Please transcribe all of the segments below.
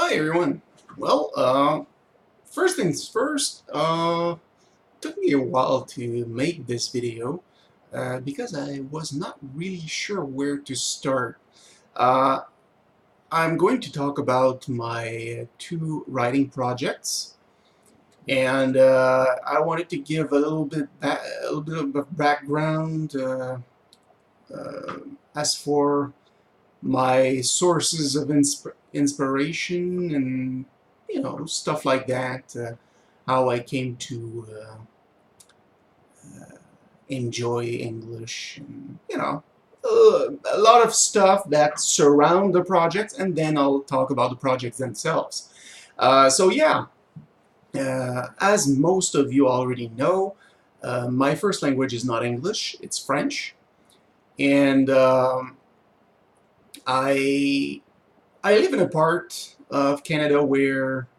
Hi everyone. Well, first things first, took me a while to make this video because I was not really sure where to start. Uh, I'm going to talk about my two writing projects, and I wanted to give a little bit of background uh, as for my sources of inspiration and stuff like that, how I came to enjoy English, and a lot of stuff that surround the projects, and then I'll talk about the projects themselves. So yeah, as most of you already know, my first language is not English, it's French, and I I live in a part of Canada where,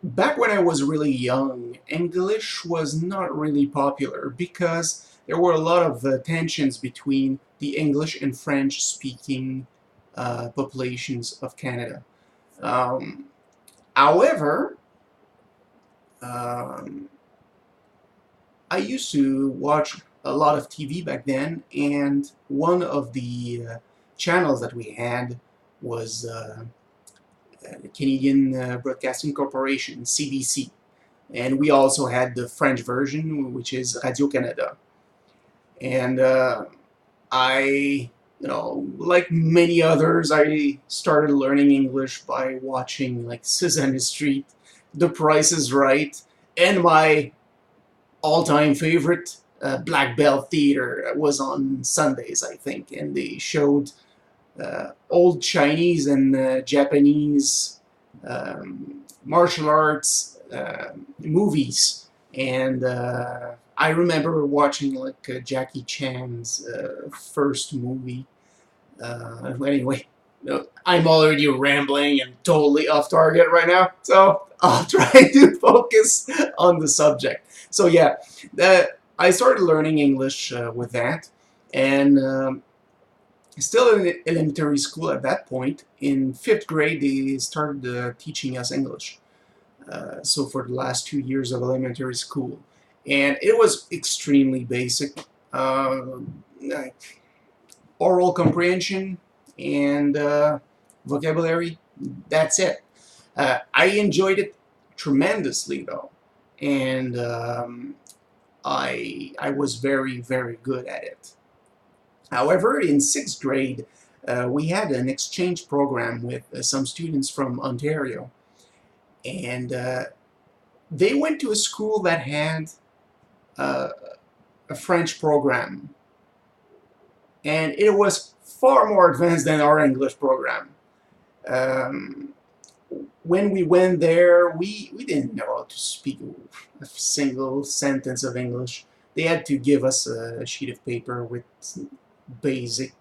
back when I was really young, English was not really popular because there were a lot of tensions between the English and French speaking populations of Canada. Um, However, um, I used to watch a lot of TV back then, and one of the channels that we had was Canadian Broadcasting Corporation, CBC. And we also had the French version, which is Radio-Canada. And like many others, I started learning English by watching like Sesame Street, The Price is Right, and my all-time favorite, Black Bell Theater, was on Sundays, I think, and they showed old Chinese and Japanese martial arts movies, and I remember watching like Jackie Chan's first movie. Anyway, I'm already rambling and totally off target right now, so I'll try to focus on the subject. So yeah, I started learning English with that, and still in elementary school at that point. In 5th grade, they started teaching us English. So for the last 2 years of elementary school. And it was extremely basic. Like oral comprehension and vocabulary, that's it. I enjoyed it tremendously though. And I was very, very good at it. However, in 6th grade, we had an exchange program with some students from Ontario, and they went to a school that had uh, a French program, and it was far more advanced than our English program. Um, when we went there, we didn't know how to speak a single sentence of English. They had to give us a sheet of paper with basic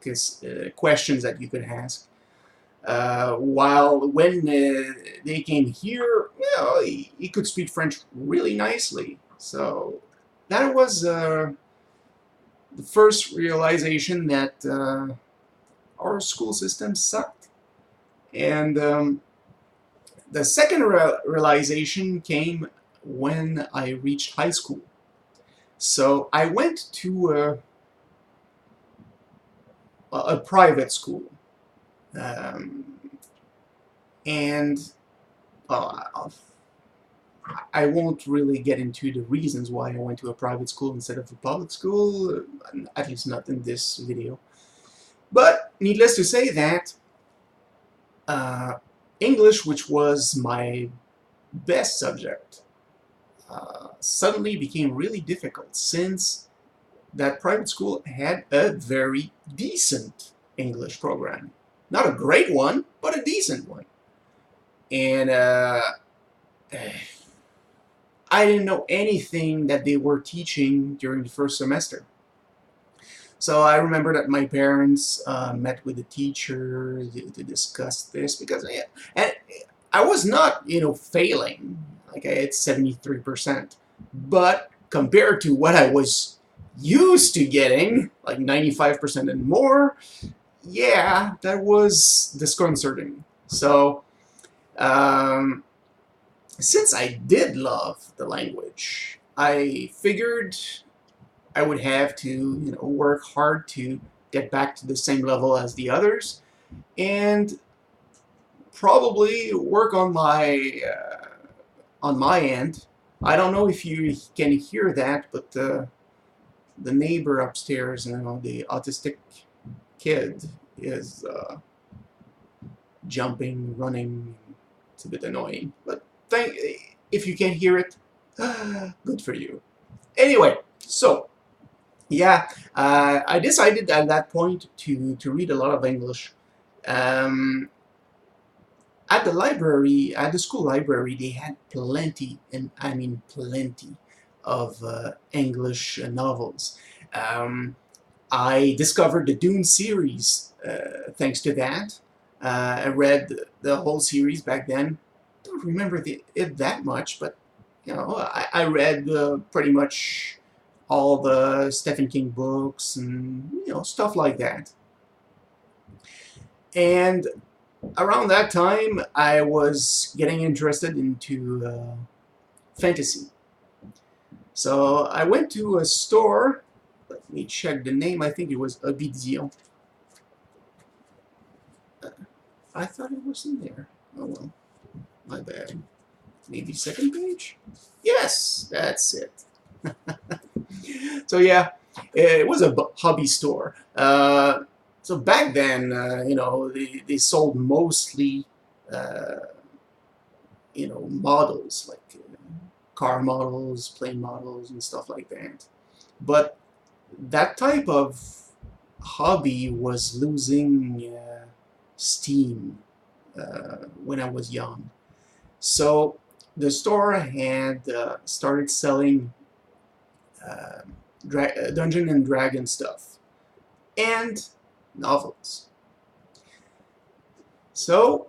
questions that you could ask. While when they came here, well, he could speak French really nicely. So that was the first realization that our school system sucked. And the second realization came when I reached high school. So I went to a private school. And I won't really get into the reasons why I went to a private school instead of a public school, at least not in this video. But needless to say that English, which was my best subject, suddenly became really difficult since that private school had a very decent English program. Not a great one, but a decent one. And I didn't know anything that they were teaching during the first semester. So I remember that my parents met with the teacher to discuss this, because and I was not, failing. Like, I had 73%. But compared to what I was used to getting, like 95% and more, yeah, that was disconcerting. So, um, since I did love the language, I figured I would have to, work hard to get back to the same level as the others, and probably work on my end. I don't know if you can hear that, but the neighbor upstairs, the autistic kid, is jumping, running. It's a bit annoying, but if you can hear it, good for you. Anyway, so yeah, I decided at that point to read a lot of English. Um, at the library, at the school library, they had plenty, and I mean plenty, of English novels. Um, I discovered the Dune series thanks to that. I read the whole series back then. Don't remember it that much, but I read pretty much all the Stephen King books and stuff like that. And around that time, I was getting interested into fantasy. So I went to a store. Let me check the name. I think it was Obidion. I thought it was in there. Oh well, my bad. Maybe second page? Yes, that's it. So yeah, it was a hobby store. So back then, they sold mostly, uh, models like car models, plane models, and stuff like that. But that type of hobby was losing steam when I was young. So the store had started selling uh, Dungeon and Dragon stuff and novels. So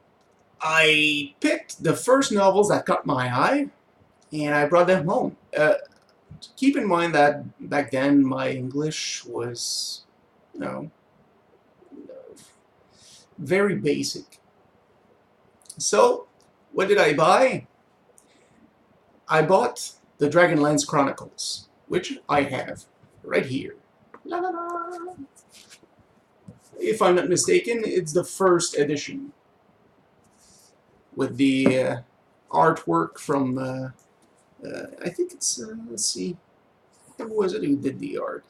I picked the first novels that caught my eye and I brought them home. Keep in mind that back then my English was, you know, very basic. So what did I buy? I bought the Dragonlance Chronicles, which I have right here. La, la, la. If I'm not mistaken, it's the first edition with the artwork from, I think it's, let's see, who was it who did the art?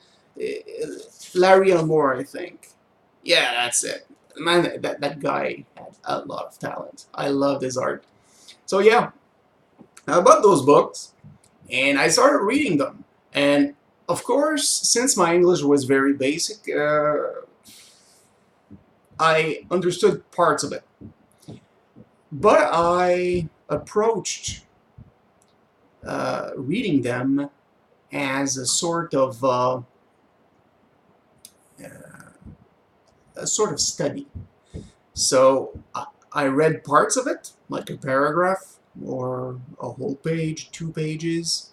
Larry Elmore, I think. Yeah, that's it. Man, that guy had a lot of talent. I loved his art. So yeah, I bought those books and I started reading them. And of course, since my English was very basic, I understood parts of it. But I approached reading them as a sort of study. So I read parts of it, like a paragraph or a whole page, 2 pages,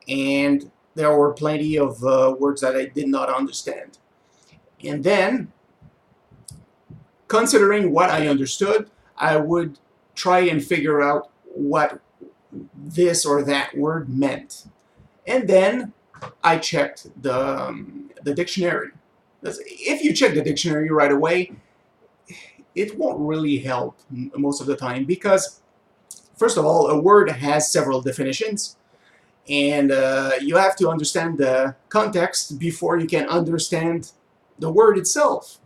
and there were plenty of words that I did not understand. And then, considering what I understood, I would try and figure out what this or that word meant. And then I checked the dictionary. If you check the dictionary right away, it won't really help most of the time because, first of all, a word has several definitions, and you have to understand the context before you can understand the word itself.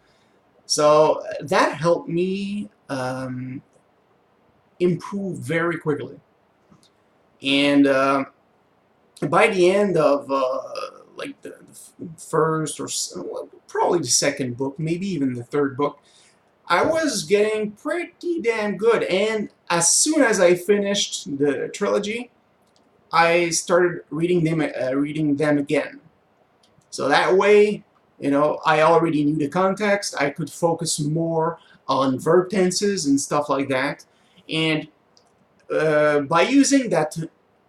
So that helped me improve very quickly. And by the end of like the first or well, probably the second book, maybe even the third book, I was getting pretty damn good. And as soon as I finished the trilogy, I started reading them again. So that way, I already knew the context. I could focus more on verb tenses and stuff like that. And by using that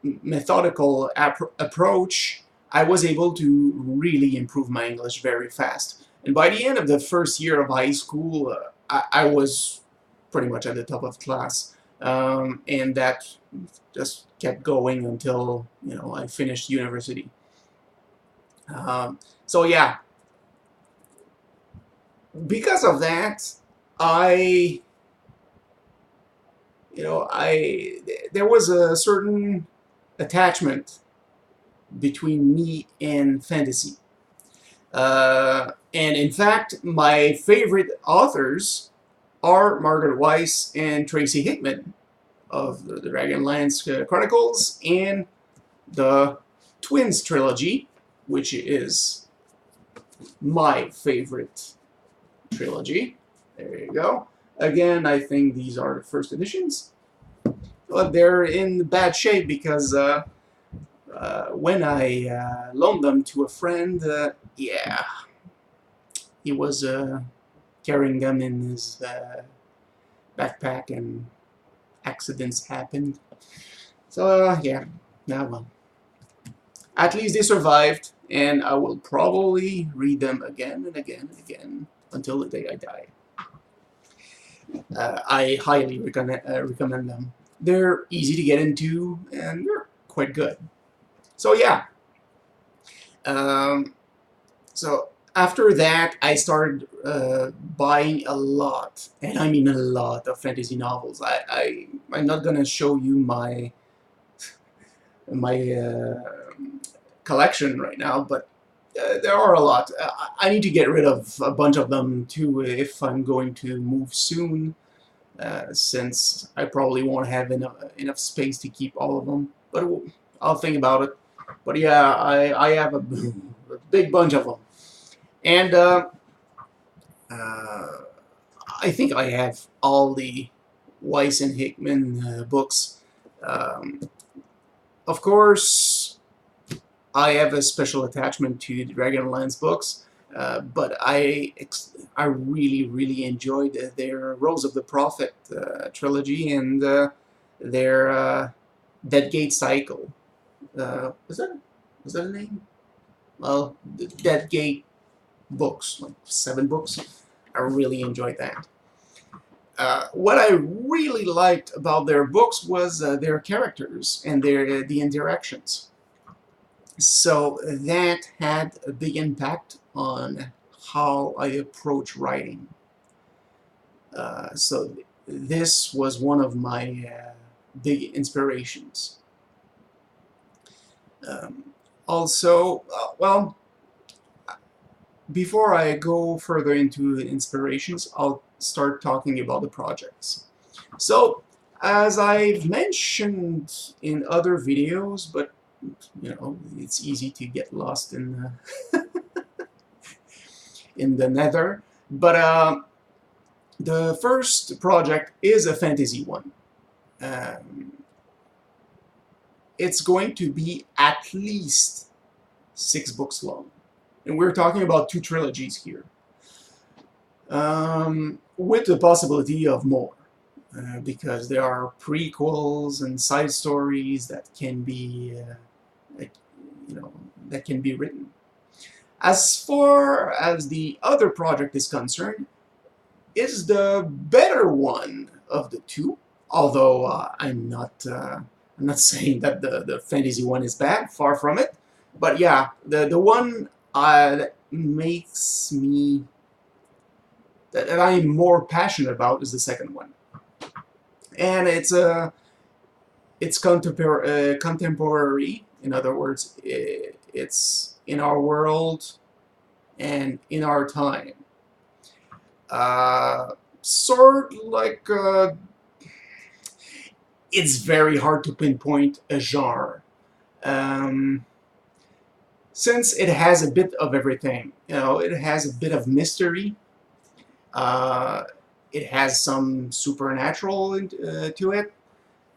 methodical approach, I was able to really improve my English very fast. And by the end of the first year of high school, I was pretty much at the top of class, and that just kept going until I finished university. So yeah, because of that, I there was a certain attachment between me and fantasy. And in fact, my favorite authors are Margaret Weiss and Tracy Hickman of the Dragonlance Chronicles and the Twins trilogy, which is my favorite trilogy. There you go. Again, I think these are the first editions, but they're in bad shape because when I loaned them to a friend, yeah, he was carrying them in his backpack and accidents happened. So yeah, now well. At least they survived, and I will probably read them again and again and again until the day I die. I highly recommend them. They're easy to get into, and they're quite good. So yeah. So after that, I started buying a lot, and I mean a lot, of fantasy novels. I'm not gonna show you my collection right now, but there are a lot. I need to get rid of a bunch of them too if I'm going to move soon, since I probably won't have enough space to keep all of them. But I'll think about it. But yeah, I have a big bunch of them. And I think I have all the Weiss and Hickman books. Of course, I have a special attachment to the Dragonlance books, but I really enjoyed their Rose of the Prophet trilogy and their Dead Gate Cycle. Was that a name? Well, the Dead Gate books, like 7 books. I really enjoyed that. What I really liked about their books was their characters and the interactions. So that had a big impact on how I approach writing. So this was one of my big inspirations. Also, well, before I go further into inspirations, I'll start talking about the projects. So, as I've mentioned in other videos, but it's easy to get lost in in the nether. But the first project is a fantasy one. It's going to be at least 6 books long. And we're talking about 2 trilogies here, with the possibility of more, because there are prequels and side stories that can be, that can be written. As far as the other project is concerned, is the better one of the 2. Although I'm not saying that the fantasy one is bad, far from it. But yeah, the one that makes me, that I'm more passionate about, is the second one, and it's contemporary. In other words, it's in our world and in our time. Sort like it's very hard to pinpoint a genre. Since it has a bit of everything. It has a bit of mystery. It has some supernatural to it.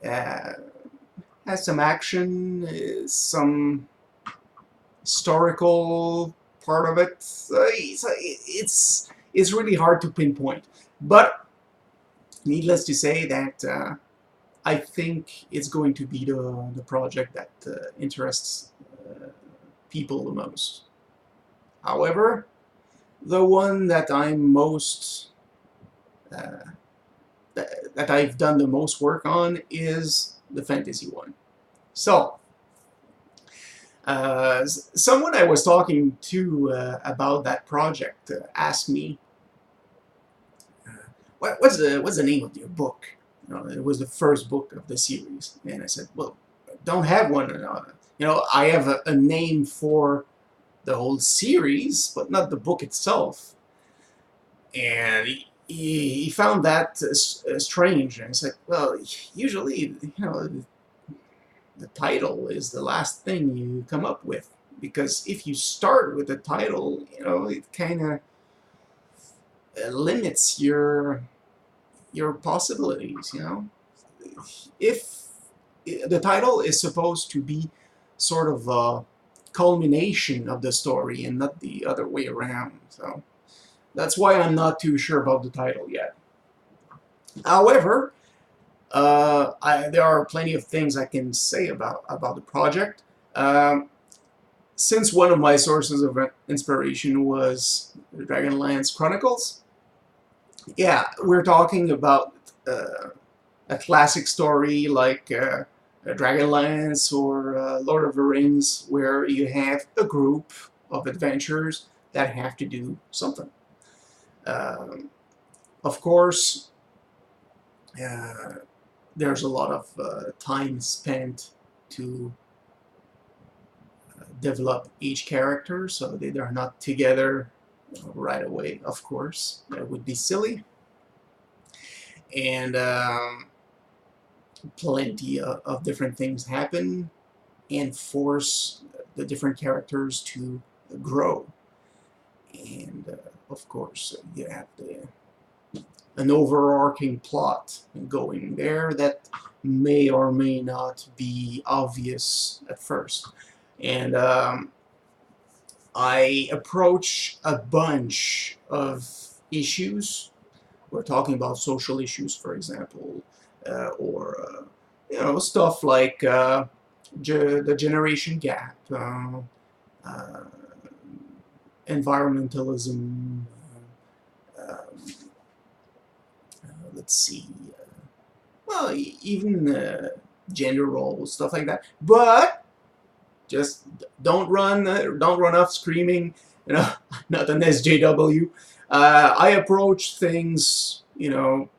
Has some action, some historical part of it. It's really hard to pinpoint. But needless to say that I think it's going to be the project that interests people the most. However, the one that I'm most that I've done the most work on is the fantasy one. So, someone I was talking to about that project asked me, what's the name of your book? You know, it was the first book of the series, and I said, well, I don't have one. You know, I have a name for the whole series, but not the book itself. And he found that strange, and he said, well, usually, you know, the title is the last thing you come up with, because if you start with the title, you know, it kind of limits your possibilities. You know, if the title is supposed to be sort of a culmination of the story and not the other way around, so that's why I'm not too sure about the title yet. However, there are plenty of things I can say about the project. Since one of my sources of inspiration was Dragonlance Chronicles, yeah, we're talking about a classic story like Dragonlance or Lord of the Rings, where you have a group of adventurers that have to do something. Of course, there's a lot of time spent to develop each character, so they're not together right away, of course. That would be silly. And plenty of different things happen and force the different characters to grow. And of course, you have an overarching plot going there that may or may not be obvious at first. And I approach a bunch of issues. We're talking about social issues, for example, or you know, stuff like the generation gap, environmentalism. Let's see. Well, even gender roles, stuff like that. But just don't run off screaming. You know, not an SJW. I approach things, you know,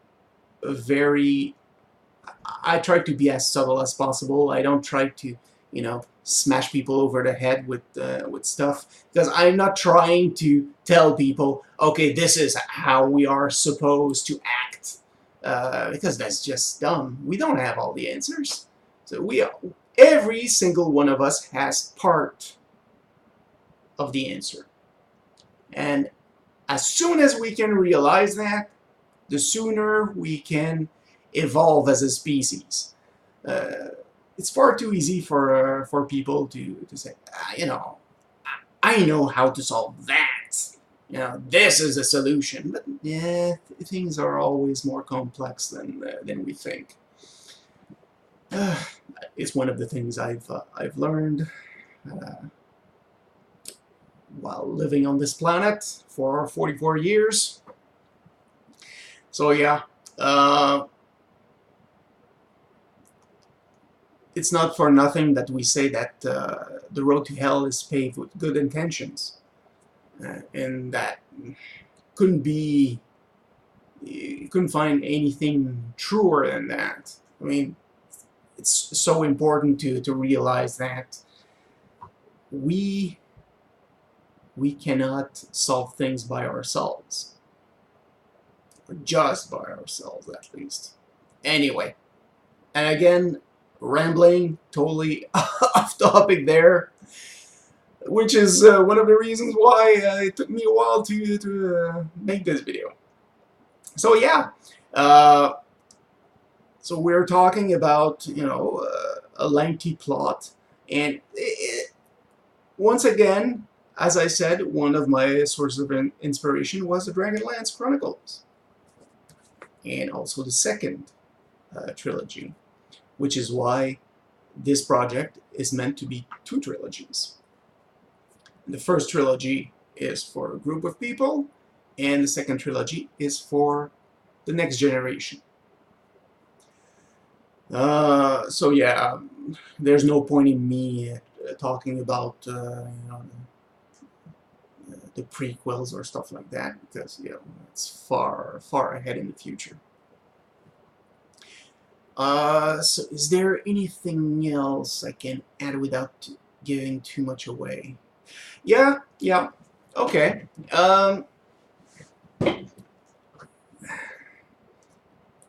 very. I try to be as subtle as possible. I don't try to, you know, smash people over the head with stuff, because I'm not trying to tell people, okay, this is how we are supposed to act, because that's just dumb. We don't have all the answers. So every single one of us has part of the answer, and as soon as we can realize that, the sooner we can evolve as a species. It's far too easy for people to say, you know, I know how to solve that. You know, this is a solution. But yeah, things are always more complex than we think. It's one of the things I've learned while living on this planet for 44 years. So yeah. It's not for nothing that we say that the road to hell is paved with good intentions, and that you couldn't find anything truer than that. I mean, it's so important to realize that we cannot solve things by ourselves, or just by ourselves at least. Anyway, and again, rambling totally off topic there, which is one of the reasons why it took me a while to make this video. So yeah, so we're talking about, you know, a lengthy plot, and once again, as I said, one of my sources of inspiration was the Dragonlance Chronicles, and also the second trilogy, which is why this project is meant to be 2 trilogies. The first trilogy is for a group of people, and the second trilogy is for the next generation. So yeah, there's no point in me talking about the prequels or stuff like that, because it's far far ahead in the future. So is there anything else I can add without giving too much away? Yeah, yeah, okay.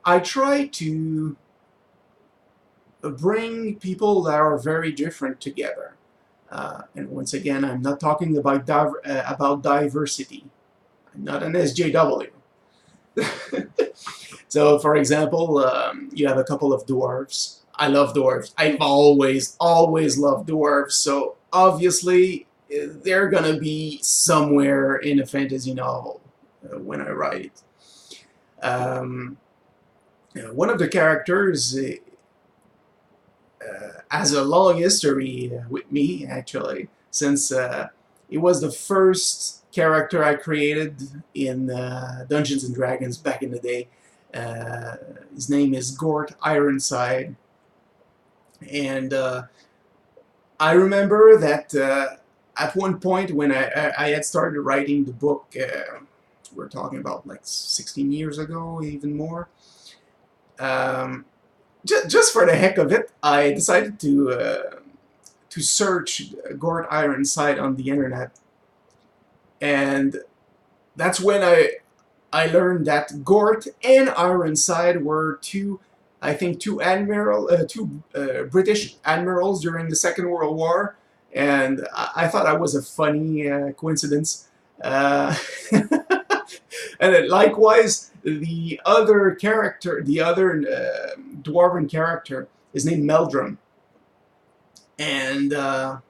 I try to bring people that are very different together. And once again, I'm not talking about diversity. I'm not an SJW. So, for example, you have a couple of dwarves. I love dwarves. I've always loved dwarves. So, obviously, they're gonna be somewhere in a fantasy novel when I write it. Um, One of the characters has a long history with me, actually, since it was the first character I created in Dungeons and Dragons back in the day. Uh, his name is Gort Ironside, and I remember that at one point when I had started writing the book, we're talking about like 16 years ago, even more. Um, just for the heck of it, I decided to search Gort Ironside on the internet, and that's when I learned that Gort and Ironside were I think two British admirals during the Second World War, and I thought that was a funny coincidence. Uh, and then likewise, the other dwarven character, is named Meldrum, and I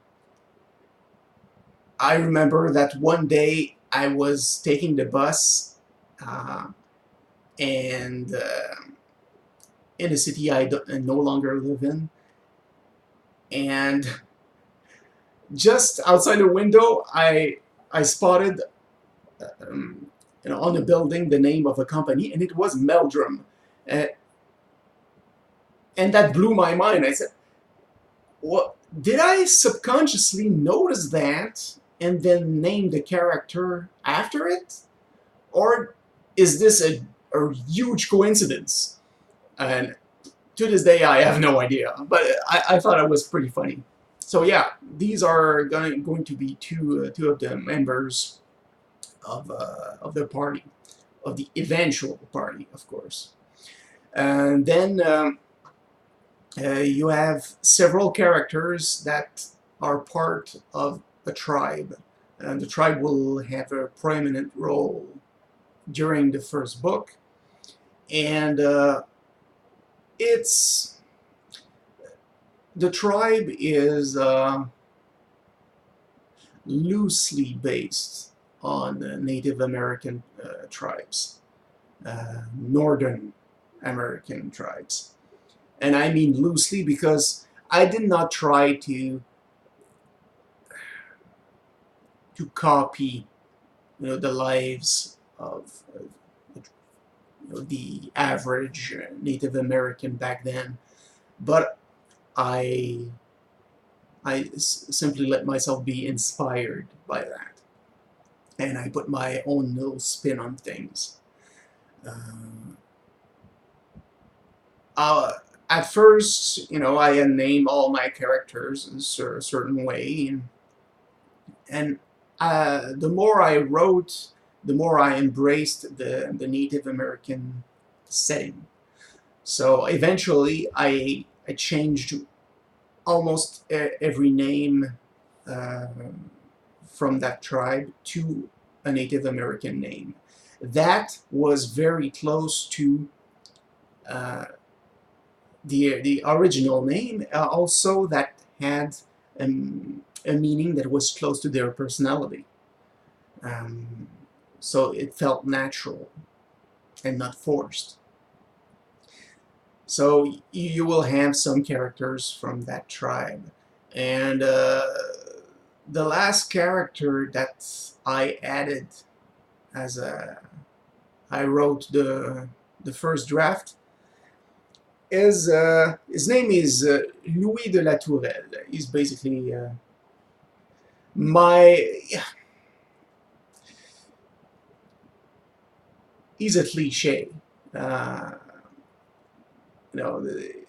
remember that one day I was taking the bus, uh, and in a city I no longer live in, and just outside the window I spotted on a building the name of a company, and it was Meldrum, uh, and that blew my mind. I said, "What? Did I subconsciously notice that and then name the character after it, or is this a huge coincidence?" And to this day, I have no idea, but I thought it was pretty funny. So yeah, these are going to be two of the members of the party, of the eventual party, of course. And then you have several characters that are part of a tribe, and the tribe will have a prominent role during the first book, and it's the tribe is loosely based on Native American tribes, Northern American tribes. And I mean loosely because I did not try to copy, the lives of the average Native American back then, but I simply let myself be inspired by that, and I put my own little spin on things. Uh, uh, at first, I name all my characters in a certain way, and the more I wrote, the more I embraced the Native American setting. So eventually, I changed almost every name uh, from that tribe to a Native American name. That was very close to uh, the original name, also that had a meaning that was close to their personality. Um, so it felt natural and not forced. So you will have some characters from that tribe. And the last character that I added as I wrote the first draft, His name is Louis de la Tourelle. He's basically my he's a cliche. Uh, the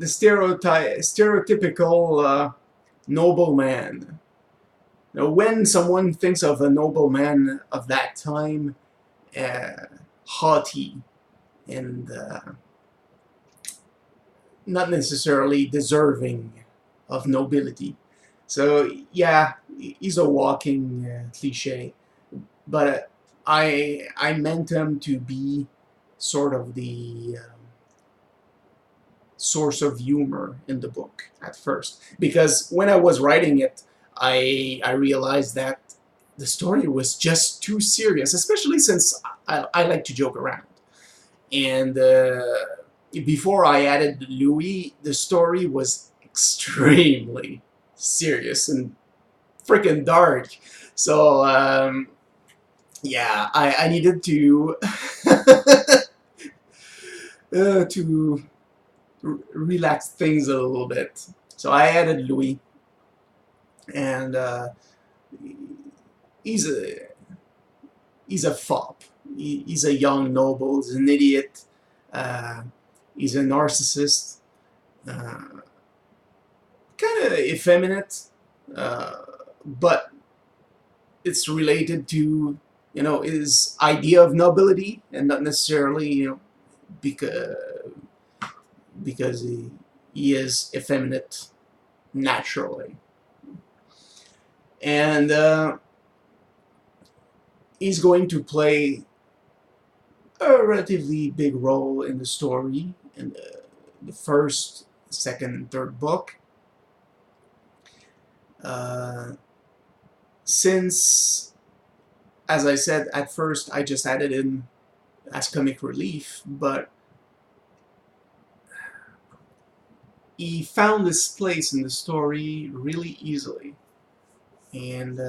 stereotypical nobleman. When someone thinks of a nobleman of that time, uh, haughty and not necessarily deserving of nobility. So yeah, he's a walking cliche. But I meant him to be sort of the source of humor in the book at first, because when I was writing it, I realized that the story was just too serious, especially since I like to joke around. And before I added Louis, the story was extremely serious and freaking dark. So yeah, I needed to to relax things a little bit. So I added Louis, and he's a he's a fop. He's a young noble. He's an idiot. Uh, he's a narcissist. Uh, kind of effeminate, uh, but it's related to his idea of nobility, and not necessarily because he is effeminate naturally. And he's going to play a relatively big role in the story in the first, second, and third book. Since, as I said, at first I just added in as comic relief, but he found his place in the story really easily, and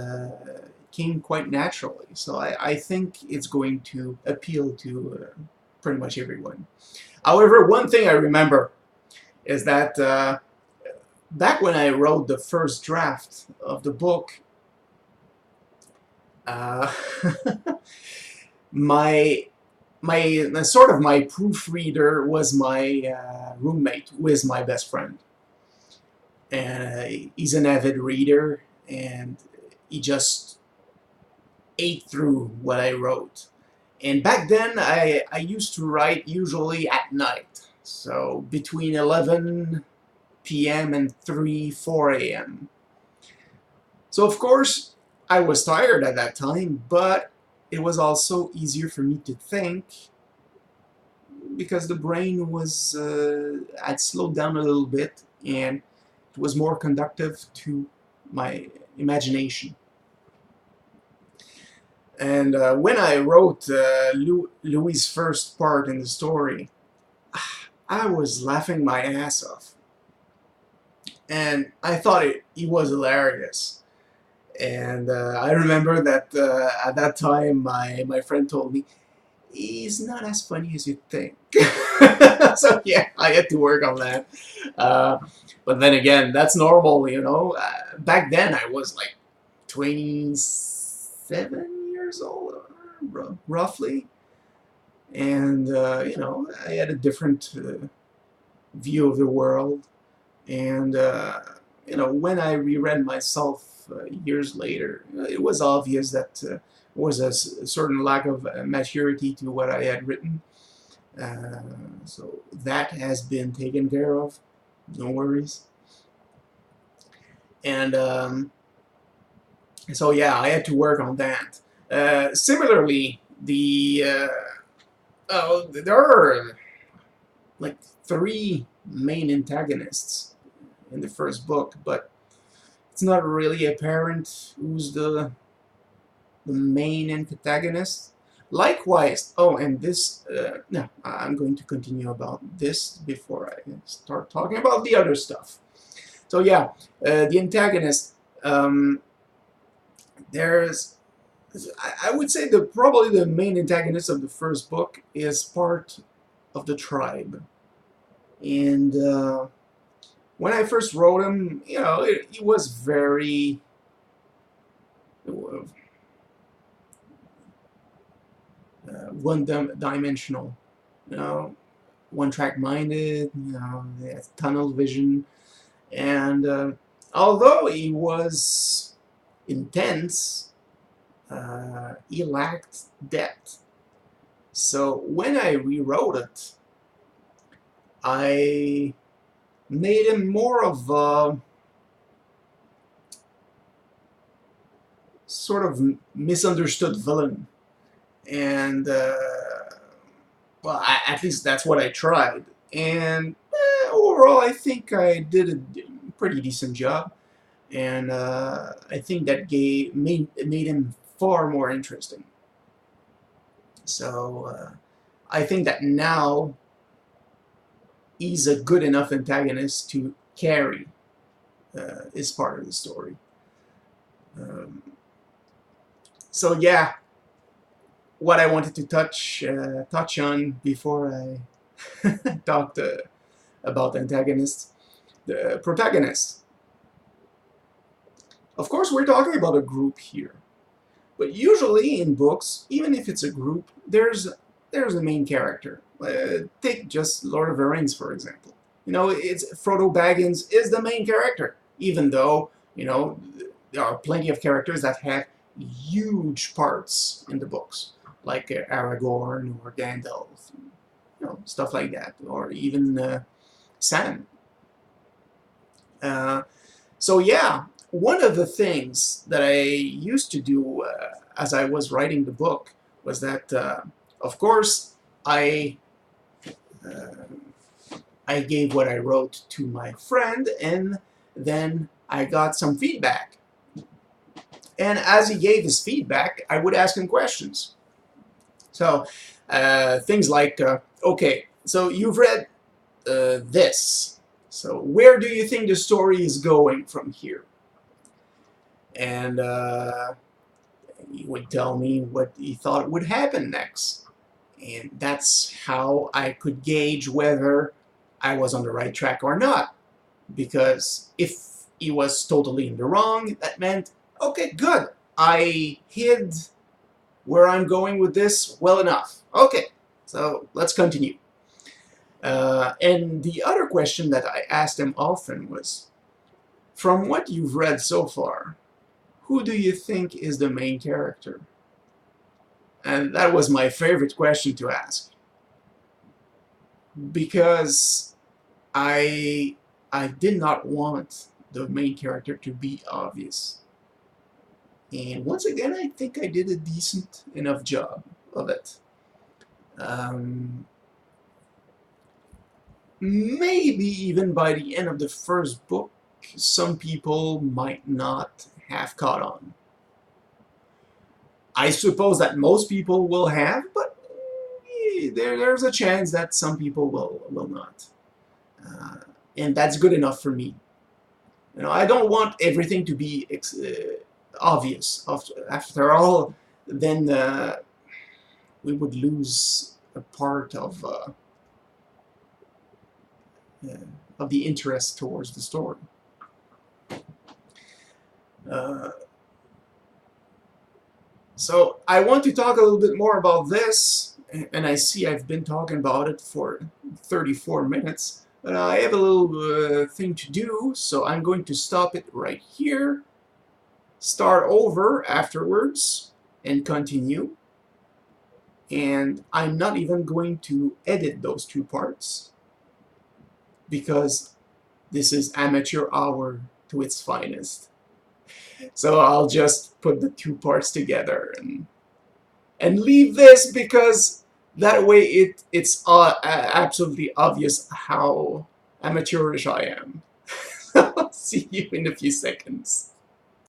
came quite naturally. So I think it's going to appeal to pretty much everyone. However, one thing I remember is that back when I wrote the first draft of the book, my sort of my proofreader was my roommate, who is my best friend. And he's an avid reader, and he just ate through what I wrote. And back then, I used to write usually at night, so between 11 p.m. and 4 a.m. So of course, I was tired at that time, but it was also easier for me to think, because the brain was had slowed down a little bit, and it was more conductive to my imagination. And when I wrote Louis' first part in the story, I was laughing my ass off, and I thought he was hilarious. And I remember that at that time my friend told me, he's not as funny as you think. So yeah, I had to work on that. But then again, that's normal, back then I was like 27 years old, roughly. And, I had a different view of the world. And, when I reread myself years later, it was obvious that there was a certain lack of maturity to what I had written. So that has been taken care of. No worries. And so yeah, I had to work on that. Similarly, there are like 3 main antagonists in the first book, but it's not really apparent who's the main antagonist. Likewise, and this, no, I'm going to continue about this before I start talking about the other stuff. So yeah, the antagonist, there's, I would say probably the main antagonist of the first book is part of the tribe. And when I first wrote him, he was very one-dimensional, you know, one-track minded, he has tunnel vision, and although he was intense, he lacked depth. So when I rewrote it, I made him more of a sort of misunderstood villain. And, well, at least that's what I tried. And overall, I think I did a pretty decent job. And I think that made him far more interesting. So I think that now he's a good enough antagonist to carry his part of the story. Um, so yeah, what I wanted to touch on before I talked about antagonists, the protagonist. Of course, we're talking about a group here, but usually in books, even if it's a group, there's a main character. Take just Lord of the Rings, for example. It's Frodo Baggins is the main character, even though there are plenty of characters that have huge parts in the books, like Aragorn or Gandalf, stuff like that, or even Sam. Uh, so yeah, one of the things that I used to do as I was writing the book was that, of course, uh, I gave what I wrote to my friend, and then I got some feedback. And as he gave his feedback, I would ask him questions. So things like, okay, so you've read this. So where do you think the story is going from here? And he would tell me what he thought would happen next. And that's how I could gauge whether I was on the right track or not. Because if he was totally in the wrong, that meant, okay, good. I hid where I'm going with this well enough. Okay, so let's continue. And the other question that I asked him often was, from what you've read so far, who do you think is the main character? And that was my favorite question to ask. Because I did not want the main character to be obvious. And once again, I think I did a decent enough job of it. Maybe even by the end of the first book, some people might not have caught on. I suppose that most people will have, but there's a chance that some people will not. And that's good enough for me. I don't want everything to be obvious. After all, then we would lose a part of the interest towards the story. So I want to talk a little bit more about this, and I see I've been talking about it for 34 minutes, but I have a little thing to do, so I'm going to stop it right here, start over afterwards, and continue. And I'm not even going to edit those two parts, because this is amateur hour to its finest. So I'll just put the two parts together and leave this, because that way it's absolutely obvious how amateurish I am. I'll see you in a few seconds.